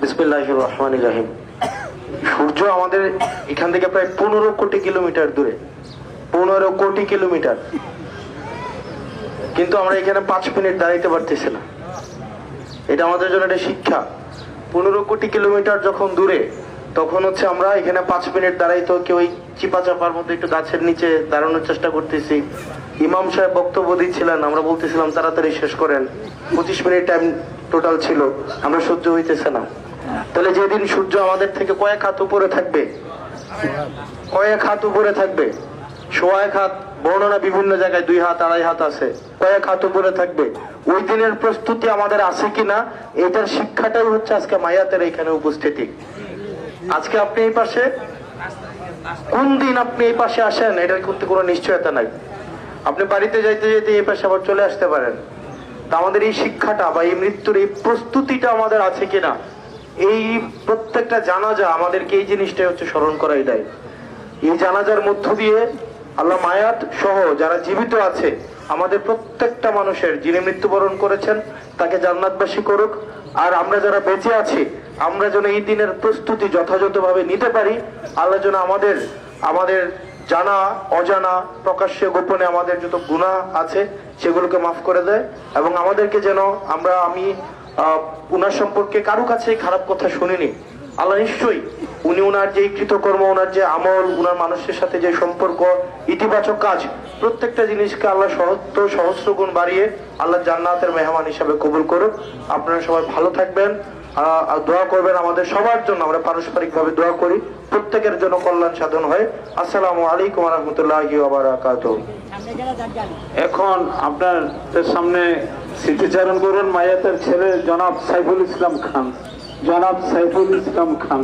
বিসমিল্লাহির রহমানির রহিম। সূর্য আমাদের এখান থেকে প্রায় 15 কোটি কিলোমিটার দূরে, 15 কোটি কিলোমিটার, কিন্তু আমরা এখানে 5 মিনিট দাঁড়াইতে পারতেছি না। এটা আমাদের জন্য একটা শিক্ষা। 15 কোটি কিলোমিটার যখন দূরে, তখন হচ্ছে আমরা এখানে 5 মিনিট দাঁড়াইতো কেউ ওই চিপা চাপার মধ্যে একটু গাছের নিচে দাঁড়ানোর চেষ্টা করতেছি। ইমাম সাহেব বক্তব্য দিচ্ছিলেন, আমরা বলতেছিলাম তাড়াতাড়ি শেষ করেন, 25 মিনিট টাইম টোটাল ছিল, আমরা সহ্য হইতেছে না। তাহলে যেদিন সূর্য আমাদের থেকে কয়েক হাত উপরে থাকবে, কয়েক হাত উপরে থাকবে, 1.5 হাত, বর্ণনা বিভিন্ন জায়গায় 2 হাত 2.5 হাত আছে, কয়েক হাত উপরে থাকবে, ওই দিনের প্রস্তুতি আমাদের আছে কিনা, এটার শিক্ষাটাই হচ্ছে আজকে মায়াতের এখানে উপস্থিতি। আজকে আপনি এই পাশে, কোন দিন আপনি এই পাশে আসেন এটার কিন্তু কোনো নিশ্চয়তা নাই। আপনি বাড়িতে যাইতে যেতে এই পাশে আবার চলে আসতে পারেন। তা আমাদের এই শিক্ষাটা বা এই মৃত্যুর এই প্রস্তুতিটা আমাদের আছে কিনা, এই প্রত্যেকটা জানাজা আমাদেরকে এই জিনিসটাই হচ্ছে স্মরণ করাই দেয়। এই জানাজার মধ্য দিয়ে আল্লাহ মায়াত সহ যারা জীবিত আছে, আমাদের প্রত্যেকটা মানুষের, যিনি মৃত্যুবরণ করেছেন তাকে জান্নাতবাসী করুক। আর আমরা যারা বেঁচে আছি, আমরা যেন এই দিনের প্রস্তুতি যথাযথভাবে নিতে পারি। আল্লাহ যেন আমাদের জানা অজানা, প্রকাশ্যে গোপনে আমাদের যত গুনাহ আছে সেগুলোকে মাফ করে দেয়, এবং আমাদেরকে যেন আমি উনার সম্পর্কে কারো কাছে খারাপ কথা শুনিনি। আল্লাহ নিশ্চয়ই উনি উনার যে কৃতকর্ম, উনার যে আমল, উনার মানুষের সাথে যে সম্পর্ক, ইতিবাচক কাজ, প্রত্যেকটা জিনিসকে আল্লাহ সহস্র গুণ বাড়িয়ে আল্লাহ জান্নাতের মেহমান হিসাবে কবুল করুক। আপনারা সবাই ভালো থাকবেন, দোয়া করবেন আমাদের সবার জন্য। আমরা পারস্পরিক ভাবে দোয়া করি, প্রত্যেকের জন্য কল্যাণ সাধন হয়। আসসালামু আলাইকুম ওয়া রাহমাতুল্লাহি ওয়া বারাকাতুহু। এখন আপনাদের সামনে স্মৃতিচারণ করুন মায়াতের ছেলে জনাব সাইফুল ইসলাম খান। জনাব সাইফুল ইসলাম খান।